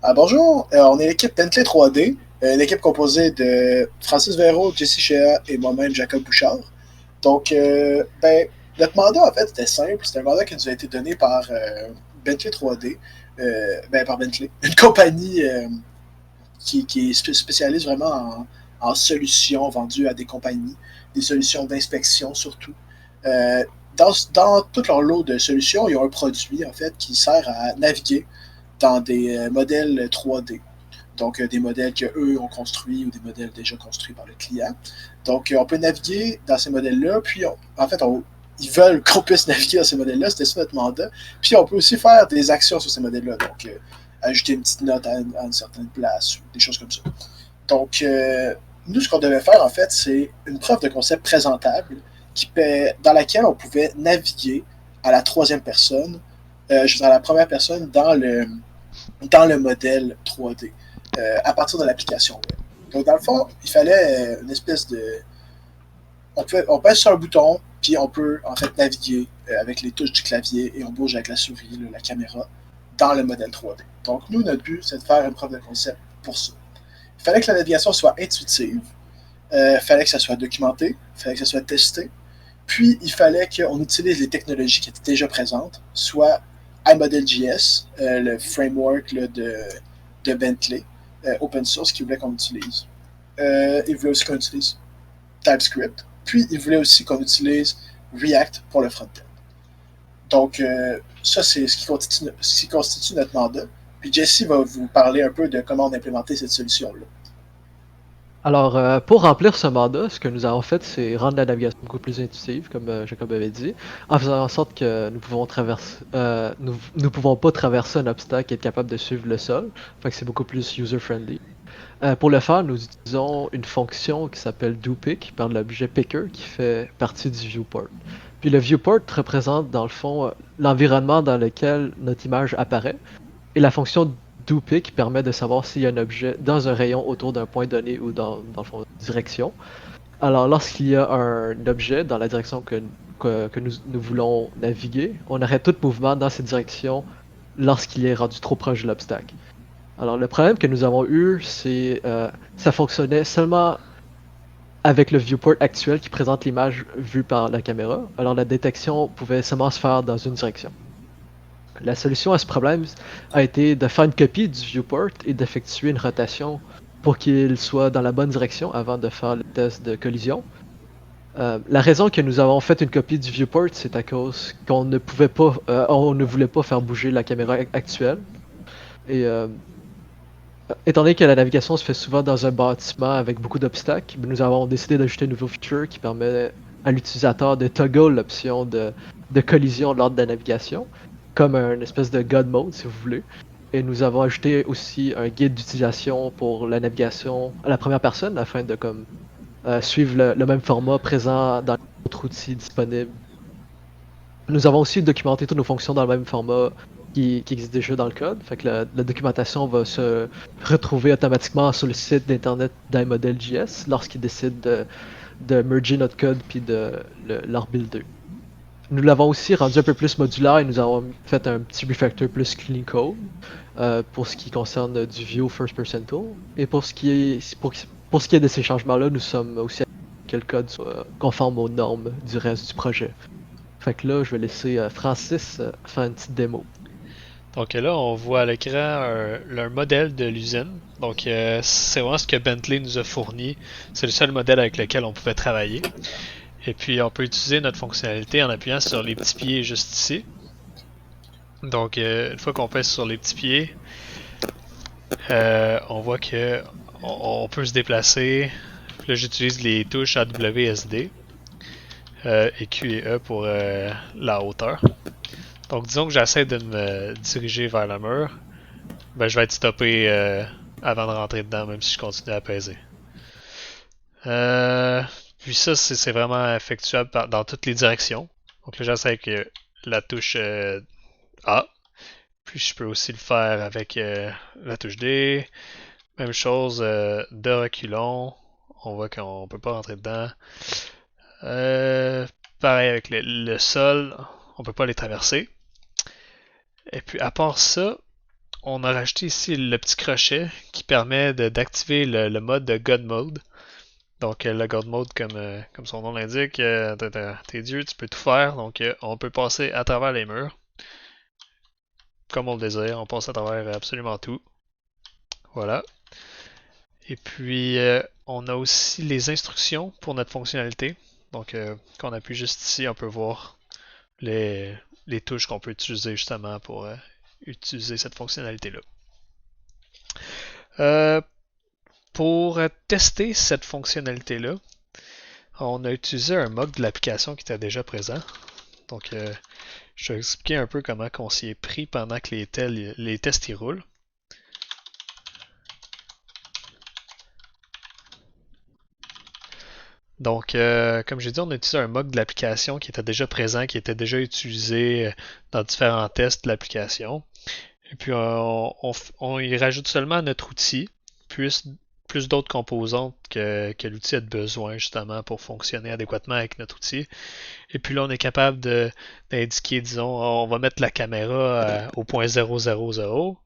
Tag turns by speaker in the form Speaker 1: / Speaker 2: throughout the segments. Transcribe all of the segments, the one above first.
Speaker 1: Bonjour, on est l'équipe Bentley 3D, une équipe composée de Francis Véro, Jesse Shea et moi-même, Jacob Bouchard. Donc, notre mandat, en fait, était simple. C'était un mandat qui nous a été donné par Bentley 3D, par Bentley, une compagnie qui spécialise vraiment en solutions vendues à des compagnies, des solutions d'inspection surtout. Euh, dans tout leur lot de solutions, ils ont un produit, en fait, qui sert à naviguer dans des modèles 3D. Donc, des modèles qu'eux ont construits ou des modèles déjà construits par le client. Donc, on peut naviguer dans ces modèles-là, puis en fait, ils veulent qu'on puisse naviguer dans ces modèles-là, c'était ça notre mandat. Puis, on peut aussi faire des actions sur ces modèles-là, donc ajouter une petite note à une certaine place ou des choses comme ça. Donc, nous, ce qu'on devait faire, en fait, c'est une preuve de concept présentable dans laquelle on pouvait naviguer à la troisième personne, je veux dire à la première personne dans le modèle 3D à partir de l'application web. Donc, dans le fond, il fallait une espèce de. On pèse sur un bouton, puis on peut en fait naviguer avec les touches du clavier et on bouge avec la souris, là, la caméra, dans le modèle 3D. Donc, nous, notre but, c'est de faire une preuve de concept pour ça. Il fallait que la navigation soit intuitive, il fallait que ça soit documenté, il fallait que ça soit testé, puis il fallait qu'on utilise les technologies qui étaient déjà présentes, soit iModel.js, le framework là, de Bentley, open source, qui voulait qu'on utilise. Il voulait aussi qu'on utilise TypeScript, puis il voulait aussi qu'on utilise React pour le front-end. Donc, ça, c'est ce qui constitue notre mandat. Puis Jesse va vous parler un peu de comment on a implémenté cette solution-là.
Speaker 2: Alors, pour remplir ce mandat, ce que nous avons fait, c'est rendre la navigation beaucoup plus intuitive, comme Jacob avait dit, en faisant en sorte que nous pouvons pas traverser un obstacle et être capable de suivre le sol. Fait que c'est beaucoup plus user-friendly. Pour le faire, nous utilisons une fonction qui s'appelle doPick par l'objet picker qui fait partie du viewport. Puis le viewport représente dans le fond l'environnement dans lequel notre image apparaît. Et la fonction doPick permet de savoir s'il y a un objet dans un rayon autour d'un point donné ou dans le fond, direction. Alors, lorsqu'il y a un objet dans la direction que nous voulons naviguer, on arrête tout mouvement dans cette direction lorsqu'il est rendu trop proche de l'obstacle. Alors, le problème que nous avons eu, c'est ça fonctionnait seulement avec le viewport actuel qui présente l'image vue par la caméra. Alors, la détection pouvait seulement se faire dans une direction. La solution à ce problème a été de faire une copie du viewport et d'effectuer une rotation pour qu'il soit dans la bonne direction avant de faire le test de collision. La raison que nous avons fait une copie du viewport, c'est à cause qu'on ne pouvait pas, on ne voulait pas faire bouger la caméra actuelle. Et étant donné que la navigation se fait souvent dans un bâtiment avec beaucoup d'obstacles, nous avons décidé d'ajouter un nouveau feature qui permet à l'utilisateur de toggle l'option de collision lors de la navigation, comme un espèce de God mode si vous voulez. Et nous avons ajouté aussi un guide d'utilisation pour la navigation à la première personne afin de suivre le même format présent dans les autres outils disponibles. Nous avons aussi documenté toutes nos fonctions dans le même format qui existe déjà dans le code. Fait que la documentation va se retrouver automatiquement sur le site d'internet d'iModel.js lorsqu'il décide de merger notre code puis leur builder. Nous l'avons aussi rendu un peu plus modulaire et nous avons fait un petit refactor plus clean code pour ce qui concerne du View First Person Tool. Et pour ce qui est de ces changements-là, nous sommes aussi que le code soit conforme aux normes du reste du projet. Fait que là, je vais laisser Francis faire une petite démo.
Speaker 3: Donc là, on voit à l'écran un modèle de l'usine. Donc c'est vraiment ce que Bentley nous a fourni. C'est le seul modèle avec lequel on pouvait travailler. Et puis on peut utiliser notre fonctionnalité en appuyant sur les petits pieds juste ici. Donc une fois qu'on pèse sur les petits pieds, on voit que on peut se déplacer. Là, j'utilise les touches AWSD et Q et E pour la hauteur. Donc disons que j'essaie de me diriger vers le mur. Ben, je vais être stoppé avant de rentrer dedans, même si je continue à peser. Euh, Puis ça, c'est vraiment effectuable dans toutes les directions. Donc là, j'essaie avec la touche A. Puis je peux aussi le faire avec la touche D. Même chose de reculons. On voit qu'on peut pas rentrer dedans. Euh, Pareil avec le sol. On peut pas les traverser. Et puis à part ça, on a rajouté ici le petit crochet qui permet d'activer le mode de God Mode. Donc le God Mode, comme son nom l'indique, t'es Dieu, tu peux tout faire. Donc on peut passer à travers les murs. Comme on le désire, on passe à travers absolument tout. Voilà. Et puis on a aussi les instructions pour notre fonctionnalité. Donc quand on appuie juste ici, on peut voir les touches qu'on peut utiliser justement pour utiliser cette fonctionnalité-là. Pour tester cette fonctionnalité-là, on a utilisé un mock de l'application qui était déjà présent. Donc, je vais expliquer un peu comment on s'y est pris pendant que les tests y roulent. Donc, comme j'ai dit, on a utilisé un mock de l'application qui était déjà présent, qui était déjà utilisé dans différents tests de l'application. Et puis, on y rajoute seulement notre outil, plus d'autres composantes que l'outil a besoin justement pour fonctionner adéquatement avec notre outil. Et puis là, on est capable d'indiquer, disons, on va mettre la caméra au point 000,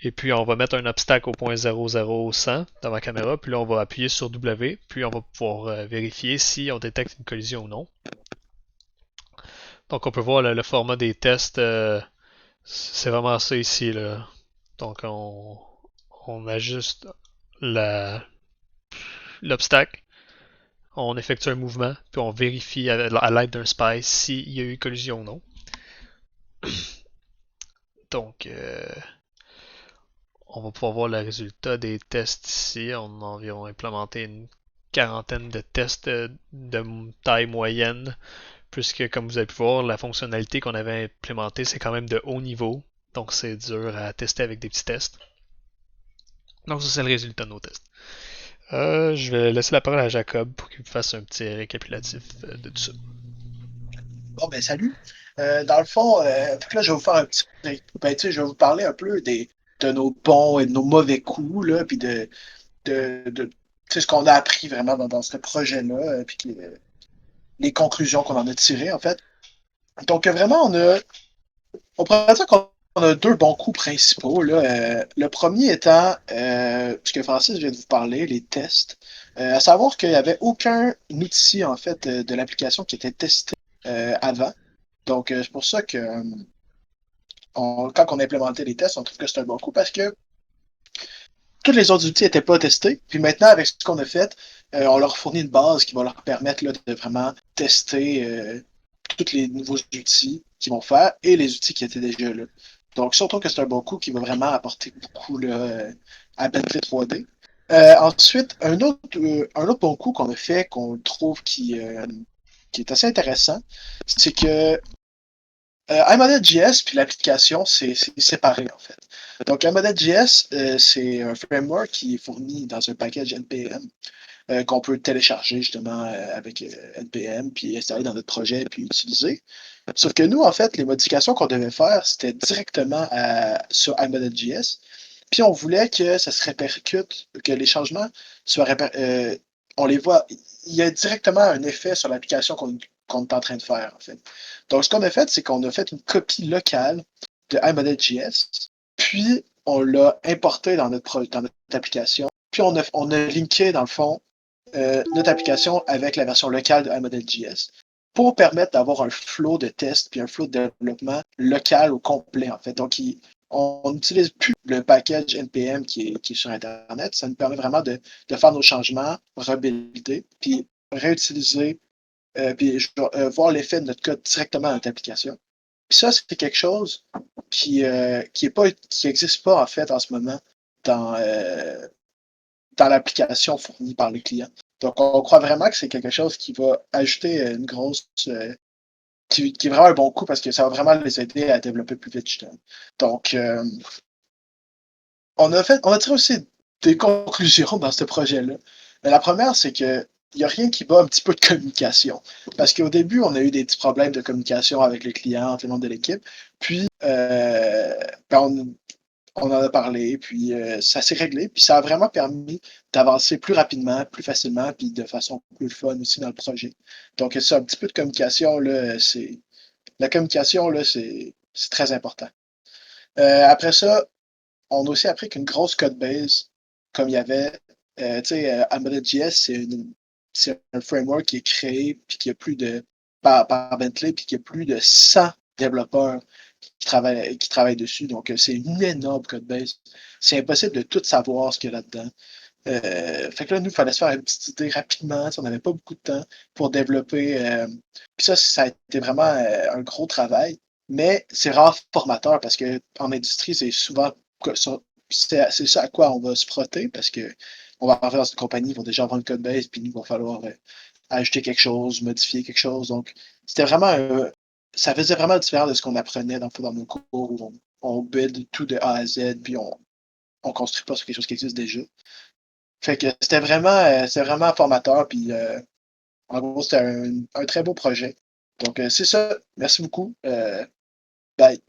Speaker 3: et puis on va mettre un obstacle au point 00100 dans ma caméra, puis là, on va appuyer sur W, puis on va pouvoir vérifier si on détecte une collision ou non. Donc, on peut voir le format des tests, c'est vraiment ça ici, là. Donc, on ajuste l'obstacle, on effectue un mouvement, puis on vérifie à l'aide d'un spy s'il y a eu collision ou non. Donc, on va pouvoir voir le résultat des tests ici. On a environ implémenté une quarantaine de tests de taille moyenne, puisque comme vous avez pu voir, la fonctionnalité qu'on avait implémentée, c'est quand même de haut niveau. Donc, c'est dur à tester avec des petits tests. Donc, ça, c'est le résultat de nos tests. Je vais laisser la parole à Jacob pour qu'il fasse un petit récapitulatif de tout ça.
Speaker 1: Bon, ben, salut. Dans le fond, là, je vais vous faire un petit. Ben, je vais vous parler un peu de nos bons et de nos mauvais coups, là, puis de ce qu'on a appris vraiment dans ce projet-là, puis les conclusions qu'on en a tirées, en fait. Donc, vraiment, on pourrait dire qu'on a deux bons coups principaux, là. Le premier étant, puisque Francis vient de vous parler, les tests. À savoir qu'il n'y avait aucun outil, en fait, de l'application qui était testé avant. Donc, c'est pour ça que quand on a implémenté les tests, on trouve que c'est un bon coup parce que tous les autres outils n'étaient pas testés. Puis maintenant, avec ce qu'on a fait, on leur fournit une base qui va leur permettre là, de vraiment tester tous les nouveaux outils qu'ils vont faire et les outils qui étaient déjà là. Donc, surtout que c'est un bon coup qui va vraiment apporter beaucoup là, à Bentley 3D. Ensuite, un autre bon coup qu'on a fait, qu'on trouve qui est assez intéressant, c'est que iModel.js puis l'application, c'est séparé en fait. Donc, iModel.js, c'est un framework qui est fourni dans un package NPM qu'on peut télécharger justement avec NPM, puis installer dans notre projet, puis utiliser. Sauf que nous, en fait, les modifications qu'on devait faire, c'était directement sur iModel.js. Puis on voulait que ça se répercute, que les changements soient on les voit, il y a directement un effet sur l'application qu'on est en train de faire, en fait. Donc, ce qu'on a fait, c'est qu'on a fait une copie locale de iModel.js, puis on l'a importé dans notre application, puis on a linké, dans le fond, notre application avec la version locale de iModel.js pour permettre d'avoir un flow de tests puis un flow de développement local au complet, en fait. Donc, on n'utilise plus le package NPM qui est sur Internet. Ça nous permet vraiment de faire nos changements, rebuilder, puis réutiliser, puis voir l'effet de notre code directement dans notre application. Puis ça, c'est quelque chose qui n'existe pas, en fait, en ce moment dans, dans l'application fournie par le client. Donc, on croit vraiment que c'est quelque chose qui va ajouter une grosse. Qui est vraiment un bon coup parce que ça va vraiment les aider à développer plus vite, justement. Donc, on a tiré aussi des conclusions dans ce projet-là. Mais la première, c'est que il n'y a rien qui bat un petit peu de communication. Parce qu'au début, on a eu des petits problèmes de communication avec le client, tout le monde de l'équipe. Puis, on en a parlé, puis ça s'est réglé, puis ça a vraiment permis d'avancer plus rapidement, plus facilement, puis de façon plus fun aussi dans le projet. Donc, c'est un petit peu de communication, là, la communication, là, c'est très important. Après ça, on a aussi appris qu'une grosse code base, comme il y avait, tu sais, AmbeddedJS, c'est un framework qui est créé puis qui a plus de par Bentley puis qui a plus de 100 développeurs qui travaillent dessus. Donc, c'est une énorme code base. C'est impossible de tout savoir ce qu'il y a là-dedans. Fait que là, nous, il fallait se faire une petite idée rapidement. On n'avait pas beaucoup de temps pour développer. Puis ça a été vraiment un gros travail. Mais c'est rare formateur parce qu'en industrie, c'est souvent c'est ça à quoi on va se frotter parce que on va arriver dans une compagnie, ils vont déjà avoir une code base, puis nous, il va falloir ajouter quelque chose, modifier quelque chose. Donc, c'était vraiment ça faisait vraiment différent de ce qu'on apprenait dans nos cours où on build tout de A à Z, puis on construit pas sur quelque chose qui existe déjà. Fait que c'était vraiment formateur, puis en gros, c'était un très beau projet. Donc, c'est ça. Merci beaucoup. Bye.